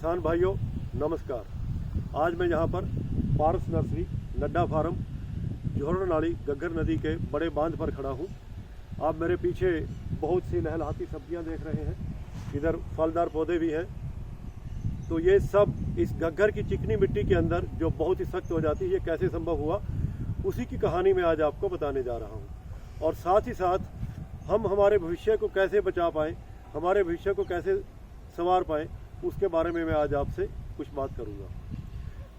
किसान भाइयों नमस्कार। आज मैं यहाँ पर पारस नर्सरी नड्डा फार्म जोहर नाली गग्गर नदी के बड़े बांध पर खड़ा हूँ। आप मेरे पीछे बहुत सी लहलहाती सब्जियाँ देख रहे हैं, इधर फलदार पौधे भी हैं। तो ये सब इस गग्गर की चिकनी मिट्टी के अंदर जो बहुत ही सख्त हो जाती है, ये कैसे संभव हुआ उसी की कहानी मैं आज आपको बताने जा रहा हूँ। और साथ ही साथ हम हमारे भविष्य को कैसे बचा पाएँ, हमारे भविष्य को कैसे संवार पाएँ, उसके बारे में मैं आज आपसे कुछ बात करूँगा।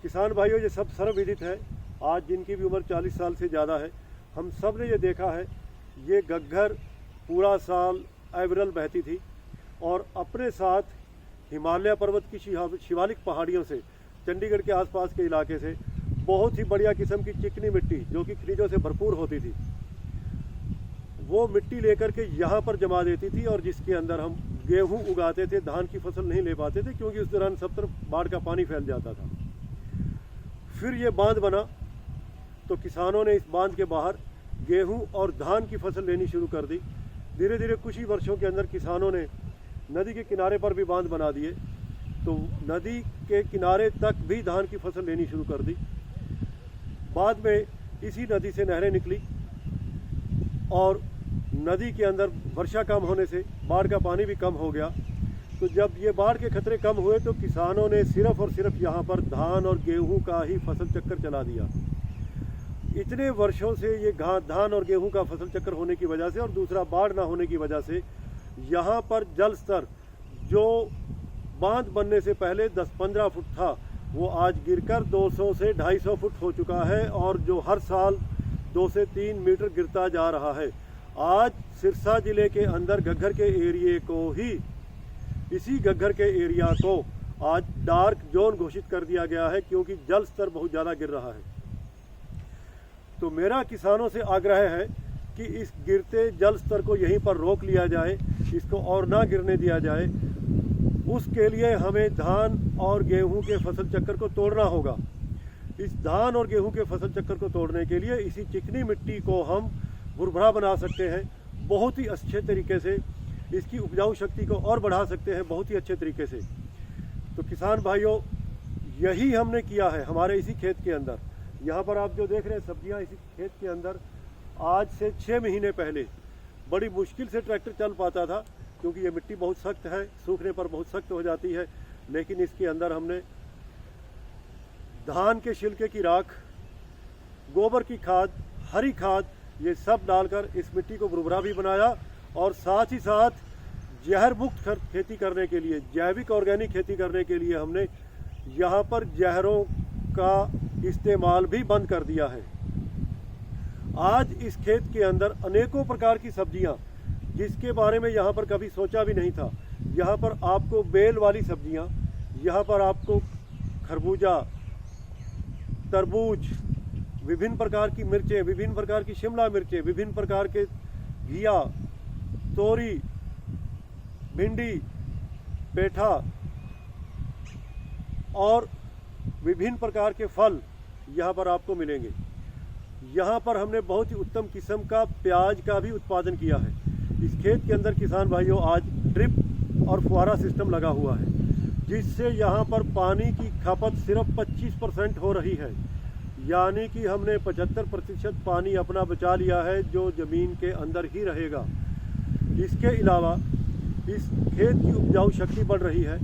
किसान भाइयों, ये सब सर्वविदित है, आज जिनकी भी उम्र 40 साल से ज़्यादा है, हम सब ने ये देखा है, ये गग्गर पूरा साल एवरल बहती थी और अपने साथ हिमालय पर्वत की शिवालिक पहाड़ियों से, चंडीगढ़ के आसपास के इलाके से बहुत ही बढ़िया किस्म की चिकनी मिट्टी जो कि खनिजों से भरपूर होती थी, वो मिट्टी लेकर के यहाँ पर जमा देती थी और जिसके अंदर हम गेहूँ उगाते थे। धान की फसल नहीं ले पाते थे क्योंकि उस दौरान सब तरफ बाढ़ का पानी फैल जाता था। फिर ये बांध बना तो किसानों ने इस बांध के बाहर गेहूं और धान की फसल लेनी शुरू कर दी। धीरे धीरे कुछ ही वर्षों के अंदर किसानों ने नदी के किनारे पर भी बांध बना दिए, तो नदी के किनारे तक भी धान की फसल लेनी शुरू कर दी। बाद में इसी नदी से नहरें निकली और नदी के अंदर वर्षा कम होने से बाढ़ का पानी भी कम हो गया। तो जब ये बाढ़ के खतरे कम हुए तो किसानों ने सिर्फ और सिर्फ यहाँ पर धान और गेहूं का ही फसल चक्कर चला दिया। इतने वर्षों से ये धान और गेहूं का फसल चक्कर होने की वजह से और दूसरा बाढ़ ना होने की वजह से यहाँ पर जल स्तर जो बांध बनने से पहले 10-15 फुट था, वो आज गिरकर 200 से 250 फुट हो चुका है और जो हर साल 2 से 3 मीटर गिरता जा रहा है। आज सिरसा जिले के अंदर गग्गर के एरिए को ही, इसी गग्गर के एरिया को आज डार्क जोन घोषित कर दिया गया है क्योंकि जल स्तर बहुत ज़्यादा गिर रहा है। तो मेरा किसानों से आग्रह है कि इस गिरते जल स्तर को यहीं पर रोक लिया जाए, इसको और ना गिरने दिया जाए। उसके लिए हमें धान और गेहूं के फसल चक्कर को तोड़ना होगा। इस धान और गेहूं के फसल चक्कर को तोड़ने के लिए इसी चिकनी मिट्टी को हम भुरभुरा बना सकते हैं, बहुत ही अच्छे तरीके से इसकी उपजाऊ शक्ति को और बढ़ा सकते हैं, बहुत ही अच्छे तरीके से। तो किसान भाइयों, यही हमने किया है हमारे इसी खेत के अंदर। यहाँ पर आप जो देख रहे हैं सब्जियाँ, इसी खेत के अंदर आज से 6 महीने पहले बड़ी मुश्किल से ट्रैक्टर चल पाता था क्योंकि ये मिट्टी बहुत सख्त है, सूखने पर बहुत सख्त हो जाती है। लेकिन इसके अंदर हमने धान के छिलके की राख, गोबर की खाद, हरी खाद, ये सब डालकर इस मिट्टी को भुरभुरा भी बनाया और साथ ही साथ जहर मुक्त खेती करने के लिए, जैविक ऑर्गेनिक खेती करने के लिए हमने यहाँ पर जहरों का इस्तेमाल भी बंद कर दिया है। आज इस खेत के अंदर अनेकों प्रकार की सब्जियाँ जिसके बारे में यहाँ पर कभी सोचा भी नहीं था। यहाँ पर आपको बेल वाली सब्जियाँ, यहाँ पर आपको खरबूजा, तरबूज, विभिन्न प्रकार की मिर्चें, विभिन्न प्रकार की शिमला मिर्चें, विभिन्न प्रकार के घिया, तोरी, भिंडी, पेठा और विभिन्न प्रकार के फल यहाँ पर आपको मिलेंगे। यहाँ पर हमने बहुत ही उत्तम किस्म का प्याज का भी उत्पादन किया है। इस खेत के अंदर किसान भाइयों आज ड्रिप और फुहारा सिस्टम लगा हुआ है, जिससे यहाँ पर पानी की खपत सिर्फ 25% हो रही है। यानी कि हमने 75% पानी अपना बचा लिया है जो ज़मीन के अंदर ही रहेगा। इसके अलावा इस खेत की उपजाऊ शक्ति बढ़ रही है,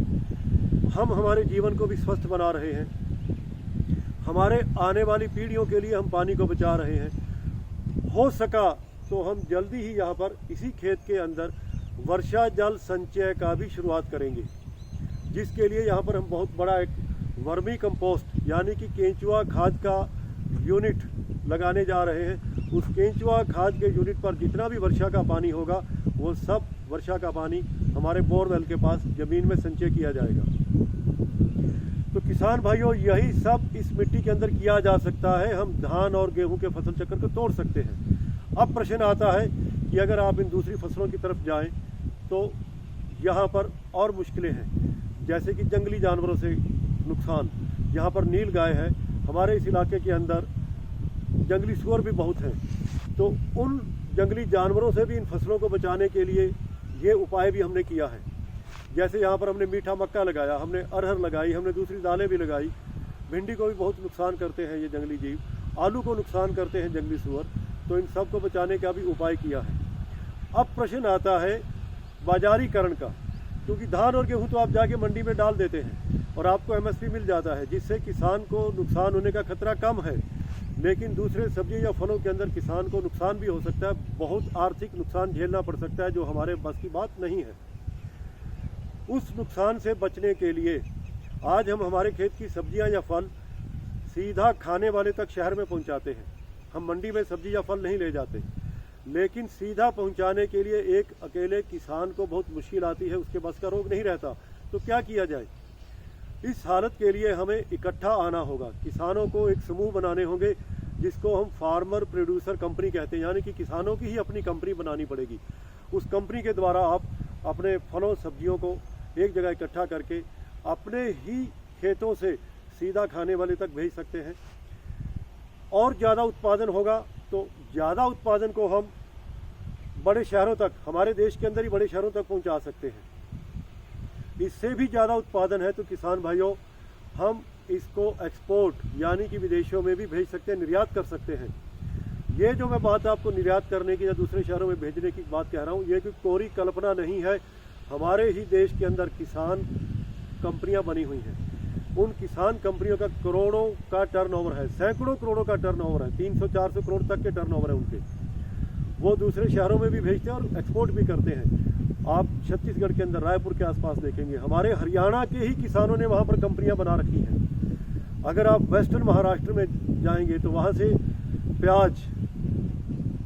हम हमारे जीवन को भी स्वस्थ बना रहे हैं, हमारे आने वाली पीढ़ियों के लिए हम पानी को बचा रहे हैं। हो सका तो हम जल्दी ही यहाँ पर इसी खेत के अंदर वर्षा जल संचय का भी शुरुआत करेंगे, जिसके लिए यहाँ पर हम बहुत बड़ा एक वर्मी कंपोस्ट यानी कि केंचुआ खाद का यूनिट लगाने जा रहे हैं। उस केंचुआ खाद के यूनिट पर जितना भी वर्षा का पानी होगा, वो सब वर्षा का पानी हमारे बोरवेल के पास ज़मीन में संचय किया जाएगा। तो किसान भाइयों, यही सब इस मिट्टी के अंदर किया जा सकता है। हम धान और गेहूं के फसल चक्कर को तोड़ सकते हैं। अब प्रश्न आता है कि अगर आप इन दूसरी फसलों की तरफ जाएं तो यहाँ पर और मुश्किलें हैं, जैसे कि जंगली जानवरों से नुकसान। यहाँ पर नील गाय है, हमारे इस इलाके के अंदर जंगली सूअर भी बहुत हैं। तो उन जंगली जानवरों से भी इन फसलों को बचाने के लिए ये उपाय भी हमने किया है। जैसे यहाँ पर हमने मीठा मक्का लगाया, हमने अरहर लगाई, हमने दूसरी दालें भी लगाई। भिंडी को भी बहुत नुकसान करते हैं ये जंगली जीव, आलू को नुकसान करते हैं जंगली सूअर, तो इन सब को बचाने का भी उपाय किया है। अब प्रश्न आता है बाजारीकरण का, क्योंकि धान और गेहूं तो आप जाके मंडी में डाल देते हैं और आपको MSP मिल जाता है, जिससे किसान को नुकसान होने का खतरा कम है। लेकिन दूसरे सब्जी या फलों के अंदर किसान को नुकसान भी हो सकता है, बहुत आर्थिक नुकसान झेलना पड़ सकता है, जो हमारे बस की बात नहीं है। उस नुकसान से बचने के लिए आज हम हमारे खेत की सब्जियां या फल सीधा खाने वाले तक शहर में पहुंचाते हैं। हम मंडी में सब्जी या फल नहीं ले जाते, लेकिन सीधा पहुंचाने के लिए एक अकेले किसान को बहुत मुश्किल आती है, उसके बस का रोग नहीं रहता। तो क्या किया जाए? इस हालत के लिए हमें इकट्ठा आना होगा, किसानों को एक समूह बनाने होंगे, जिसको हम फार्मर प्रोड्यूसर कंपनी कहते हैं, यानी कि किसानों की ही अपनी कंपनी बनानी पड़ेगी। उस कंपनी के द्वारा आप अपने फलों सब्जियों को एक जगह इकट्ठा करके अपने ही खेतों से सीधा खाने वाले तक भेज सकते हैं। और ज़्यादा उत्पादन होगा तो ज़्यादा उत्पादन को हम बड़े शहरों तक, हमारे देश के अंदर ही बड़े शहरों तक पहुंचा सकते हैं। इससे भी ज़्यादा उत्पादन है तो किसान भाइयों, हम इसको एक्सपोर्ट यानी कि विदेशों में भी भेज सकते हैं, निर्यात कर सकते हैं। ये जो मैं बात आपको निर्यात करने की या दूसरे शहरों में भेजने की बात कह रहा हूँ, ये कोई कोरी कल्पना नहीं है। हमारे ही देश के अंदर किसान कंपनियां बनी हुई हैं। उन किसान कंपनियों का करोड़ों का टर्नओवर है, सैकड़ों करोड़ों का टर्नओवर है, 300-400 करोड़ तक के टर्नओवर है उनके। वो दूसरे शहरों में भी भेजते हैं और एक्सपोर्ट भी करते हैं। आप छत्तीसगढ़ के अंदर रायपुर के आसपास देखेंगे, हमारे हरियाणा के ही किसानों ने वहाँ पर कंपनियाँ बना रखी हैं। अगर आप वेस्टर्न महाराष्ट्र में जाएंगे तो वहाँ से प्याज,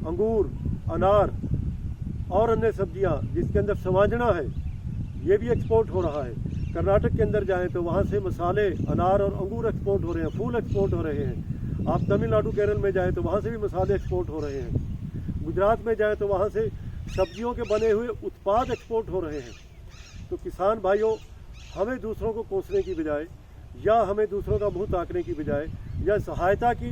अंगूर, अनार और अन्य सब्जियाँ जिसके अंदर संवाजना है, ये भी एक्सपोर्ट हो रहा है। कर्नाटक के अंदर जाएं तो वहाँ से मसाले, अनार और अंगूर एक्सपोर्ट हो रहे हैं, फूल एक्सपोर्ट हो रहे हैं। आप तमिलनाडु, केरल में जाएं तो वहाँ से भी मसाले एक्सपोर्ट हो रहे हैं। गुजरात में जाएं तो वहाँ से सब्जियों के बने हुए उत्पाद एक्सपोर्ट हो रहे हैं। तो किसान भाइयों, हमें दूसरों को कोसने की बजाय या हमें दूसरों का मुँह ताकने की बजाय या सहायता की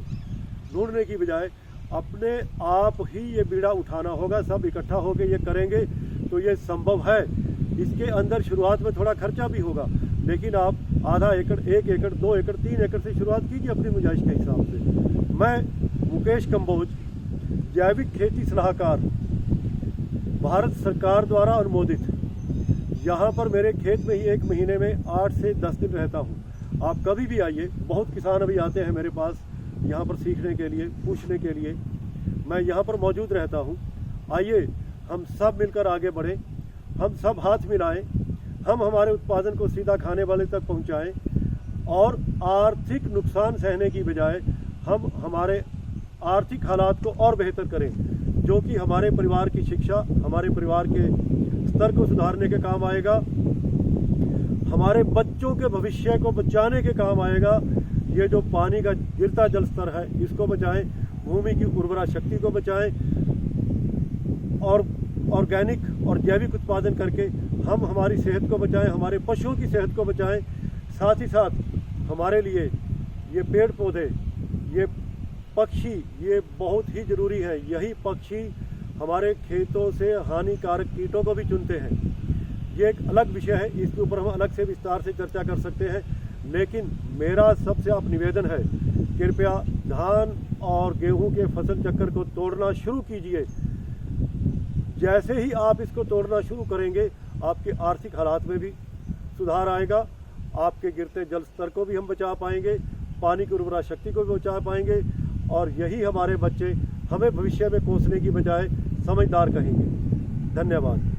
ढूंढने की बजाय अपने आप ही ये बीड़ा उठाना होगा। सब इकट्ठा होकर ये करेंगे तो ये संभव है। इसके अंदर शुरुआत में थोड़ा खर्चा भी होगा, लेकिन आप आधा एकड़, 1 एकड़, 2 एकड़, 3 एकड़ से शुरुआत कीजिए अपनी गुंजाइश के हिसाब से। मैं मुकेश कंबोज, जैविक खेती सलाहकार, भारत सरकार द्वारा अनुमोदित, यहाँ पर मेरे खेत में ही 1 महीने में 8 से 10 दिन रहता हूँ। आप कभी भी आइए। बहुत किसान अभी आते हैं मेरे पास यहाँ पर सीखने के लिए, पूछने के लिए। मैं यहाँ पर मौजूद रहता हूँ। आइए हम सब मिलकर आगे बढ़ें, हम सब हाथ मिलाएं, हम हमारे उत्पादन को सीधा खाने वाले तक पहुंचाएं और आर्थिक नुकसान सहने की बजाय हम हमारे आर्थिक हालात को और बेहतर करें, जो कि हमारे परिवार की शिक्षा, हमारे परिवार के स्तर को सुधारने के काम आएगा, हमारे बच्चों के भविष्य को बचाने के काम आएगा। ये जो पानी का गिरता जल स्तर है, इसको बचाएं, भूमि की उर्वरा शक्ति को बचाएं और ऑर्गेनिक और जैविक उत्पादन करके हम हमारी सेहत को बचाएं, हमारे पशुओं की सेहत को बचाएं। साथ ही साथ हमारे लिए ये पेड़ पौधे, ये पक्षी, ये बहुत ही ज़रूरी है। यही पक्षी हमारे खेतों से हानिकारक कीटों को भी चुनते हैं। ये एक अलग विषय है, इसके ऊपर हम अलग से विस्तार से चर्चा कर सकते हैं। लेकिन मेरा सबसे आप निवेदन है, कृपया धान और गेहूं के फसल चक्कर को तोड़ना शुरू कीजिए। जैसे ही आप इसको तोड़ना शुरू करेंगे, आपके आर्थिक हालात में भी सुधार आएगा, आपके गिरते जल स्तर को भी हम बचा पाएंगे, पानी की उर्वरा शक्ति को भी बचा पाएंगे और यही हमारे बच्चे हमें भविष्य में कोसने की बजाय समझदार कहेंगे। धन्यवाद।